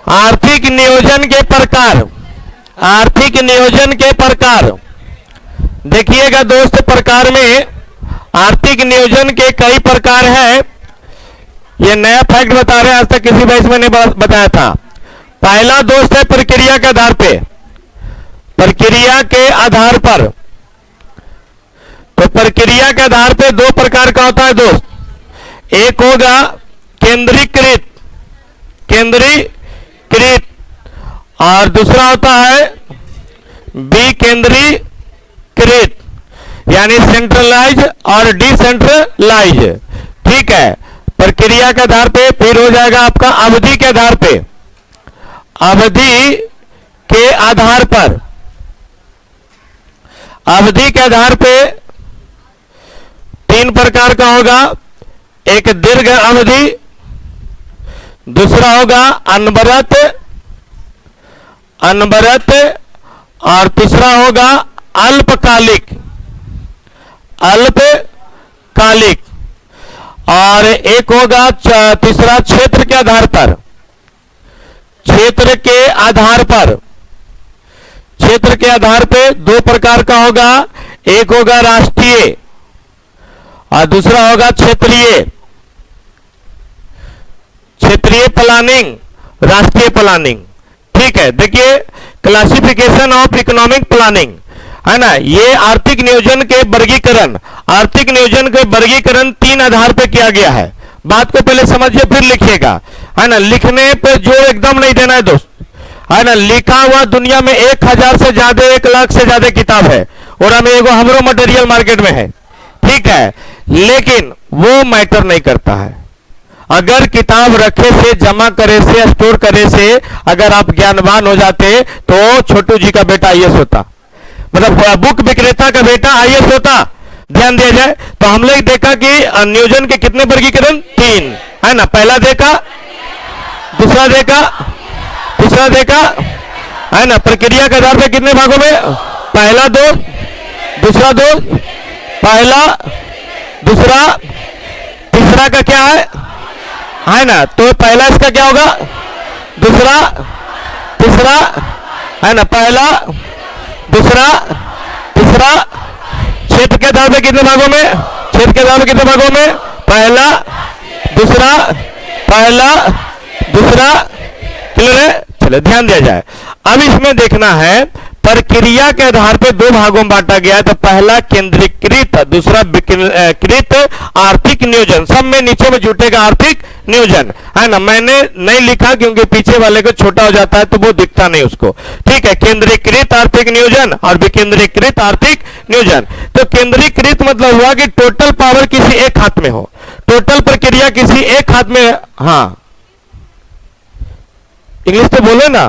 आर्थिक नियोजन के प्रकार, आर्थिक नियोजन के प्रकार देखिएगा दोस्त, प्रकार में आर्थिक नियोजन के कई प्रकार है। ये नया फैक्ट बता रहे हैं, आज तक किसी बैच में नहीं बताया था। पहला दोस्त है प्रक्रिया के आधार पे, प्रक्रिया के आधार पर। तो प्रक्रिया के आधार पे दो प्रकार का होता है दोस्त, एक होगा केंद्रीकृत, केंद्रीकृत, और दूसरा होता है विकेंद्रीकृत, यानी सेंट्रलाइज और डिसेंट्रलाइज। ठीक है, प्रक्रिया के आधार पे फिर हो जाएगा आपका अवधि के आधार पे, अवधि के आधार पर, अवधि के आधार पे तीन प्रकार का होगा, एक दीर्घ अवधि, दूसरा होगा अनवरत, अनवरत, और तीसरा होगा अल्पकालिक, अल्पकालिक, और एक होगा तीसरा क्षेत्र के आधार पर, क्षेत्र के आधार पर, क्षेत्र के आधार पे दो प्रकार का होगा, एक होगा राष्ट्रीय और दूसरा होगा क्षेत्रीय, क्षेत्रीय प्लानिंग, राष्ट्रीय प्लानिंग। ठीक है, देखिए क्लासिफिकेशन ऑफ इकोनॉमिक प्लानिंग है ना, ये आर्थिक नियोजन के वर्गीकरण, आर्थिक नियोजन के वर्गीकरण तीन आधार पे किया गया है। बात को पहले समझिए फिर लिखिएगा, है ना, लिखने पे जोर एकदम नहीं देना है दोस्त, है ना। लिखा हुआ दुनिया में 1000 से ज्यादा, 1 लाख से ज्यादा किताब है, और हमें एगो हमरो मटेरियल मार्केट में है। ठीक है, लेकिन वो मैटर नहीं करता है। अगर किताब रखे से, जमा करे से, स्टोर करे से अगर आप ज्ञानवान हो जाते तो छोटू जी का बेटा आईएएस होता, मतलब बुक विक्रेता का बेटा आईएएस होता। ध्यान दिया जाए तो हम लोग देखा कि नियोजन के कितने वर्गीकरण, 3 है ना। पहला देखा, दूसरा देखा, तीसरा देखा, है ना। प्रक्रिया के आधार पर कितने भागों में, पहला 2, दूसरा 2, पहला, दूसरा, तीसरा का क्या है ना। तो पहला इसका क्या होगा, दूसरा, तीसरा, है ना, पहला, दूसरा, तीसरा। क्षेत्र के आधार पे कितने भागों में, क्षेत्र के आधार पे कितने भागों में, पहला, दूसरा, पहला, दूसरा। क्लियर है, चलो ध्यान दिया जाए। अब इसमें देखना है प्रक्रिया के आधार पे दो भागों में बांटा गया है। तो पहला केंद्रीकृत, दूसरा विकेंद्रीकृत आर्थिक नियोजन। सब में नीचे में जुटेगा आर्थिक नियोजन, है ना। मैंने नहीं लिखा क्योंकि पीछे वाले को छोटा हो जाता है तो वो दिखता नहीं उसको। ठीक है, केंद्रीकृत आर्थिक नियोजन और विकेंद्रीकृत आर्थिक नियोजन। तो केंद्रीकृत मतलब हुआ कि टोटल पावर किसी एक हाथ में हो, टोटल प्रक्रिया किसी एक हाथ में। हाँ, इंग्लिश तो बोले ना,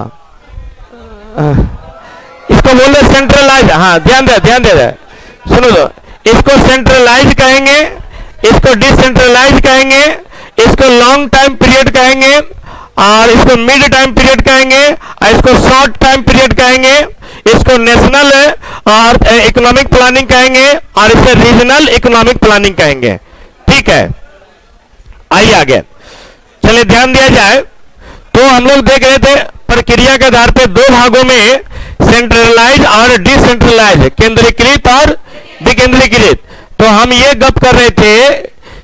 इसको बोले सेंट्रलाइज। हाँ, ध्यान दे सुनो तो, इसको सेंट्रलाइज कहेंगे, इसको डिसेंट्रलाइज कहेंगे, इसको लॉन्ग टाइम पीरियड कहेंगे, और इसको मिड टाइम पीरियड कहेंगे, और इसको शॉर्ट टाइम पीरियड कहेंगे, इसको नेशनल और इकोनॉमिक प्लानिंग कहेंगे, और इसे रीजनल इकोनॉमिक प्लानिंग कहेंगे। ठीक है, आइए आगे चलिए ध्यान दिया जाए। तो हम लोग देख रहे थे प्रक्रिया के आधार पर दो भागों में, सेंट्रलाइज और डिसेंट्रलाइज, केंद्रीकृत और विकेंद्रीकृत। तो हम ये गप कर रहे थे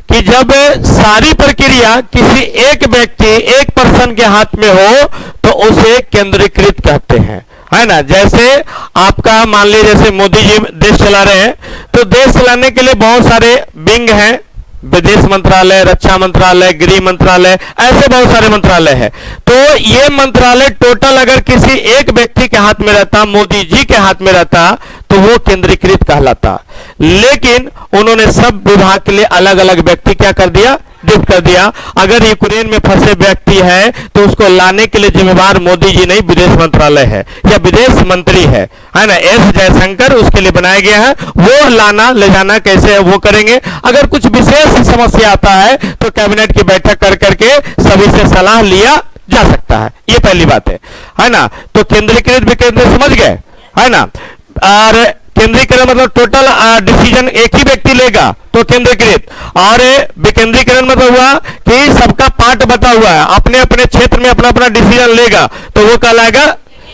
कि जब सारी प्रक्रिया किसी एक व्यक्ति, एक पर्सन के हाथ में हो तो उसे केंद्रीकृत कहते हैं, है ना। जैसे आपका मान लीजिए जैसे मोदी जी देश चला रहे हैं, तो देश चलाने के लिए बहुत सारे विंग हैं, विदेश मंत्रालय, रक्षा मंत्रालय, गृह मंत्रालय, ऐसे बहुत सारे मंत्रालय है। तो ये मंत्रालय टोटल अगर किसी एक व्यक्ति के हाथ में रहता, मोदी जी के हाथ में रहता, तो वो केंद्रीकृत कहलाता। लेकिन उन्होंने सब विभाग के लिए अलग अलग व्यक्ति क्या कर दिया, नियुक्त कर दिया। अगर यूक्रेन में फंसे व्यक्ति है तो उसको लाने के लिए जिम्मेवार मोदी जी नहीं, विदेश मंत्रालय है या विदेश मंत्री है ना। एस जयशंकर उसके लिए बनाया गया है, वो लाना ले जाना कैसे है वो करेंगे। अगर कुछ विशेष समस्या आता है तो कैबिनेट की बैठक कर करके सभी से सलाह लिया जा सकता है। ये पहली बात है ना। तो केंद्रीकृत विकेंद्रीकृत समझ गए, है ना। और केंद्रीकरण मतलब टोटल डिसीजन एक ही व्यक्ति लेगा तो केंद्रीकृत, और विकेंद्रीकरण मतलब हुआ कि सबका पार्ट बटा हुआ है, अपने अपने क्षेत्र में अपना अपना डिसीजन लेगा तो वो कहलाएगा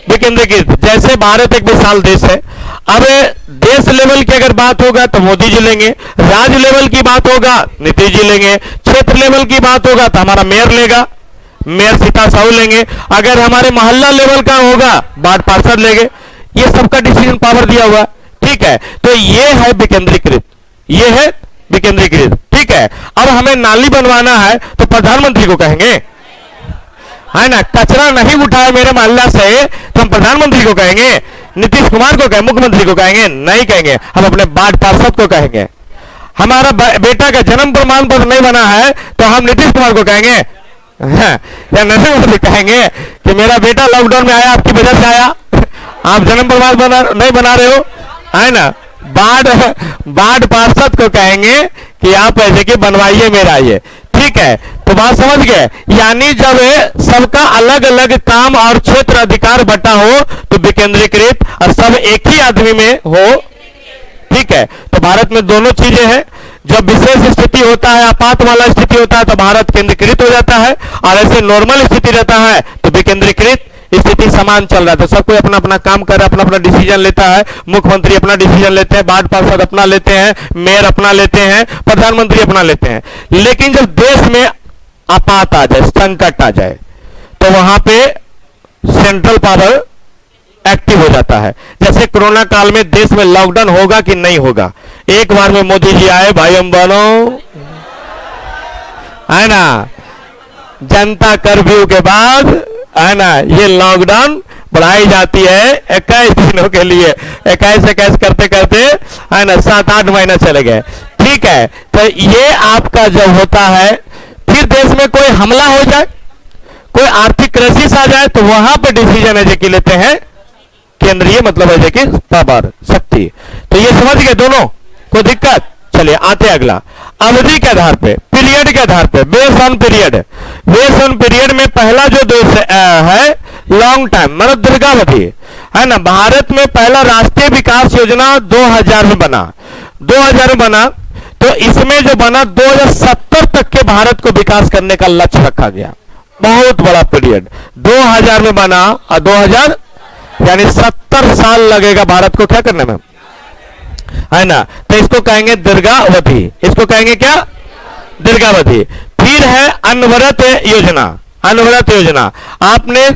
विकेंद्रीकृत। जैसे भारत एक विशाल देश है, अब देश लेवल की अगर बात होगा तो मोदी जी लेंगे, राज्य लेवल की बात होगा नीतीश जी लेंगे, क्षेत्र लेवल की बात होगा तो हमारा मेयर लेगा, मेयर सीता साहू लेंगे, अगर हमारे मोहल्ला लेवल का होगा वार्ड पार्षद लेंगे। ये सबका डिसीजन पावर दिया हुआ, ठीक है। तो ये है विकेंद्रीकृत, ये है विकेंद्रीकृत, ठीक है। अब हमें नाली बनवाना है तो प्रधानमंत्री को कहेंगे, है ना। कचरा नहीं उठाए मेरे मोहल्ला से तो हम प्रधानमंत्री को कहेंगे, नीतीश कुमार को कहेंगे, मुख्यमंत्री को कहेंगे, नहीं कहेंगे, हम अपने वार्ड पार्षद को कहेंगे। हमारा बेटा का जन्म प्रमाण पत्र नहीं बना है तो हम नीतीश कुमार को कहेंगे, हाँ, या नरेंद्र मोदी कहेंगे कि मेरा बेटा लॉकडाउन में आया, आपकी वजह से आया, आप जन्म प्रमाण नहीं बना रहे हो, है ना। वार्ड पार्षद को कहेंगे कि आप ऐसे कि बनवाइए मेरा ये, ठीक है। तो बात समझ गए, यानी जब सबका अलग अलग काम और क्षेत्र अधिकार बटा हो तो विकेंद्रीकृत, और सब एक ही आदमी में हो, ठीक है। तो भारत में दोनों चीजें हैं, जब विशेष स्थिति होता है, आपात वाला स्थिति होता है तो भारत केंद्रीकृत हो जाता है, और ऐसे नॉर्मल स्थिति रहता है तो विकेंद्रीकृत। स्थिति समान चल रहा था, सब कोई अपना अपना काम कर रहा है, अपना अपना डिसीजन लेता है, मुख्यमंत्री अपना डिसीजन लेते हैं, वार्ड पार्षद अपना लेते हैं, मेयर अपना लेते हैं, प्रधानमंत्री अपना लेते हैं। लेकिन जब देश में आपात आ जाए, संकट आ जाए, तो वहां पे सेंट्रल पावर एक्टिव हो जाता है। जैसे कोरोना काल में देश में लॉकडाउन होगा कि नहीं होगा, एक बार में मोदी जी आए, भाई हम बनो, है ना, जनता कर्फ्यू के बाद, है ना, ये लॉकडाउन बढ़ाई जाती है 21 दिनों के लिए, 21 करते करते, है ना, 7-8 महीना चले गए, ठीक है। तो ये आपका जब होता है, फिर देश में कोई हमला हो जाए, कोई आर्थिक क्राइसिस आ जाए तो वहां पर डिसीजन है जो लेते हैं केंद्रीय, मतलब है कि पावर, शक्ति। तो ये समझ गए दोनों, कोई दिक्कत। चलिए आते अगला, अवधि के आधार पे, पीरियड के आधार पे, base on period. Base on period में पहला जो देश है लॉन्ग टाइम, मतलब दीर्घावधि, है ना। भारत में पहला राष्ट्रीय विकास योजना 2000 में बना, 2000 में बना, तो इसमें जो बना 2070 तक के भारत को विकास करने का लक्ष्य रखा गया। बहुत बड़ा पीरियड, 2000 में बना और 2000 यानी 70 साल लगेगा भारत को क्या करने में, है ना। तो इसको कहेंगे दीर्घावधि, इसको कहेंगे क्या, दीर्घावधि। फिर है अनवरत योजना, अनवरत योजना। आपने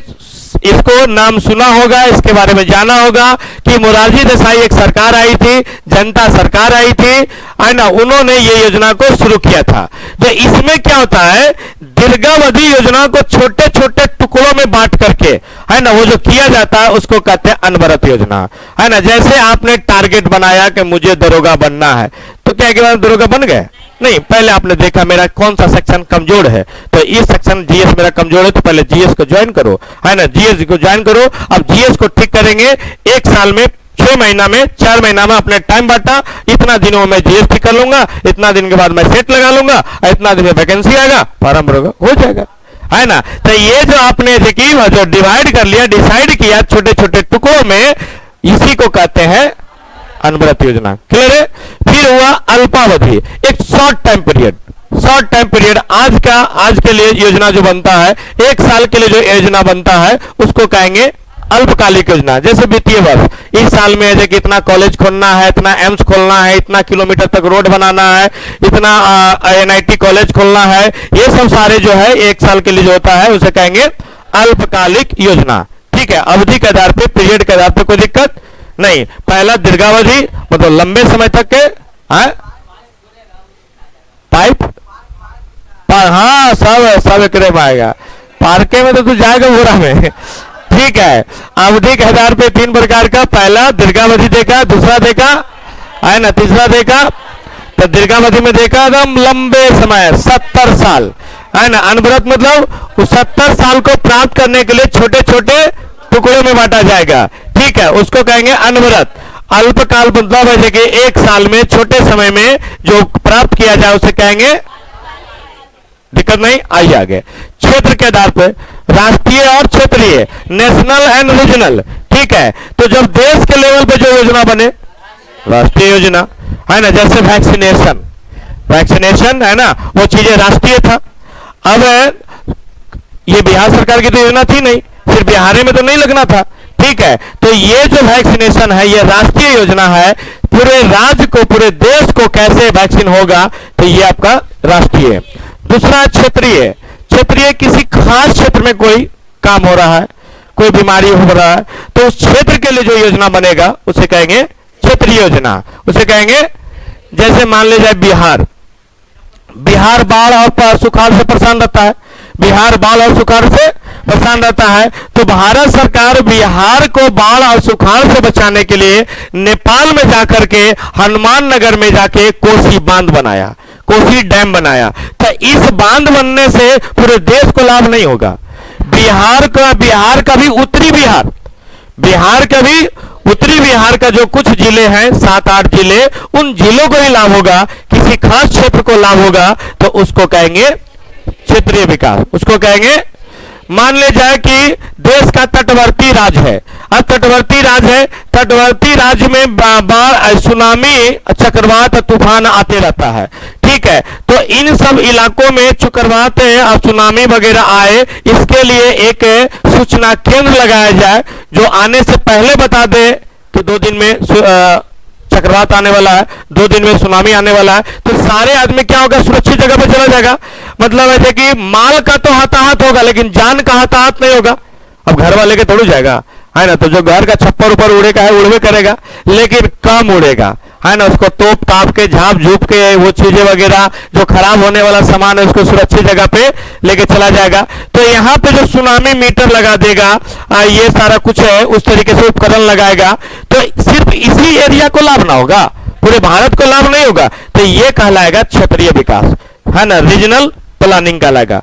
इसको नाम सुना होगा, इसके बारे में जाना होगा कि मोरारजी देसाई एक सरकार आई थी, जनता सरकार आई थी, है ना, उन्होंने ये योजना को शुरू किया था। तो इसमें क्या होता है, दीर्घावधि योजना को छोटे छोटे टुकड़ों में बांट करके, है ना, वो जो किया जाता है उसको कहते हैं अनवरत योजना, है ना। जैसे आपने टारगेट बनाया कि मुझे दरोगा बनना है, तो क्या के बाद दरोगा बन गए, नहीं, पहले आपने देखा मेरा कौन सा सेक्शन कमजोर है, तो इस सेक्शन जीएस मेरा कमजोर है, तो पहले जीएस को ज्वाइन करो, है ना, जीएस को ज्वाइन करो। अब जीएस को ठीक करेंगे, एक साल में, 6 महीना में, 4 महीना में अपने टाइम बांटा, इतना दिनों में मैं जीएस ठीक कर लूंगा, इतना दिन के बाद मैं सेट लगा लूंगा, इतना दिन में वैकेंसी आएगा, फॉर्म भरोगा, हो जाएगा, है ना। तो ये जो आपने देखिए जो डिवाइड कर लिया, डिसाइड किया छोटे छोटे टुकड़ों में, इसी को कहते हैं अनवरत योजना। क्लियर है। फिर हुआ अल्पावधि, एक short time period, short time period. आज के लिए योजना जो बनता है, 1 साल के लिए जो योजना बनता है उसको कहेंगे अल्पकालिक योजना। जैसे वित्तीय वर्ष, इस साल में जैसे कि इतना कॉलेज खोलना है, इतना एम्स खोलना है, इतना किलोमीटर तक रोड बनाना है, इतना एनआईटी कॉलेज खोलना है, ये सब सारे जो है 1 साल के लिए जो होता है उसे कहेंगे अल्पकालिक योजना, ठीक है। अवधि के आधार पे, पीरियड के आधार पे कोई दिक्कत नहीं। पहला दीर्घावधि मतलब लंबे समय तक के, पाइप, हाँ, सब एकरे में आएगा, पार्के में तो तू जाएगा बोरा में, ठीक है। अवधि के आधार पे 3 प्रकार का, पहला दीर्घावधि देखा, दूसरा देखा, है ना, तीसरा देखा। तो दीर्घावधि में देखा एकदम लंबे समय, 70 साल, है ना। अनवरत मतलब उस 70 साल को प्राप्त करने के लिए छोटे छोटे टुकड़ों में बांटा जाएगा, ठीक है, उसको कहेंगे अनवरत। अल्पकाल मतलब है कि 1 साल में, छोटे समय में जो प्राप्त किया जाए उसे कहेंगे, दिक्कत नहीं, आइए आगे। क्षेत्र के आधार पर राष्ट्रीय और क्षेत्रीय, नेशनल एंड रीजनल, ठीक है। तो जब देश के लेवल पे जो योजना बने, राष्ट्रीय योजना, है ना। जैसे वैक्सीनेशन, वैक्सीनेशन है ना, वो चीजें राष्ट्रीय था। अब ये बिहार सरकार की तो योजना थी नहीं, सिर्फ बिहार में तो नहीं लगना था, ठीक है। तो ये जो वैक्सीनेशन है ये राष्ट्रीय योजना है, पूरे राज्य को, पूरे देश को कैसे वैक्सीन होगा, तो ये आपका राष्ट्रीय है। दूसरा क्षेत्रीय, क्षेत्रीय किसी खास क्षेत्र में कोई काम हो रहा है, कोई बीमारी हो रहा है, तो उस क्षेत्र के लिए जो योजना बनेगा उसे कहेंगे क्षेत्रीय योजना, उसे कहेंगे। जैसे मान लीजिए बिहार, बिहार बाढ़ और सुखाड़ से परेशान रहता है, बिहार बाढ़ और सुखाड़ से परेशान रहता है, तो भारत सरकार बिहार को बाढ़ और सुखाड़ से बचाने के लिए नेपाल में जाकर के हनुमान नगर में जाके कोसी बांध बनाया, कोसी डैम बनाया। तो इस बांध बनने से पूरे देश को लाभ नहीं होगा, बिहार का भी उत्तरी बिहार, बिहार का भी उत्तरी बिहार का जो कुछ जिले हैं, 7-8 जिले, उन जिलों को ही लाभ होगा, किसी खास क्षेत्र को लाभ होगा, तो उसको कहेंगे क्षेत्रीय विकास, उसको कहेंगे। मान ले जाए कि देश का तटवर्ती राज्य है, अब तटवर्ती राज्य है, तटवर्ती राज्य में बाढ़, सुनामी, चक्रवात, तूफान आते रहता है, ठीक है। तो इन सब इलाकों में चक्रवात और सुनामी वगैरह आए, इसके लिए एक सूचना केंद्र लगाया जाए जो आने से पहले बता दे कि 2 दिन में चक्रवात आने वाला है, 2 दिन में सुनामी आने वाला है, तो सारे आदमी क्या होगा, सुरक्षित जगह पे चला जाएगा। मतलब ऐसे कि माल का तो हताहत होगा लेकिन जान का हताहत नहीं होगा। अब घर वाले के थोड़ी जाएगा, है ना, तो जो घर का छप्पर ऊपर उड़ेगा है उड़वे करेगा, लेकिन कम उड़ेगा, है ना। उसको तोप ताप के, झाप झूप के, वो चीजें वगैरह जो खराब होने वाला सामान है उसको सुरक्षित जगह पे लेके चला जाएगा। तो यहाँ पे जो सुनामी मीटर लगा देगा, ये सारा कुछ है, उस तरीके से उपकरण लगाएगा, तो सिर्फ इसी एरिया को लाभ ना होगा, पूरे भारत को लाभ नहीं होगा। तो ये कहलाएगा क्षेत्रीय विकास, है ना, रीजनल प्लानिंग कहलाएगा।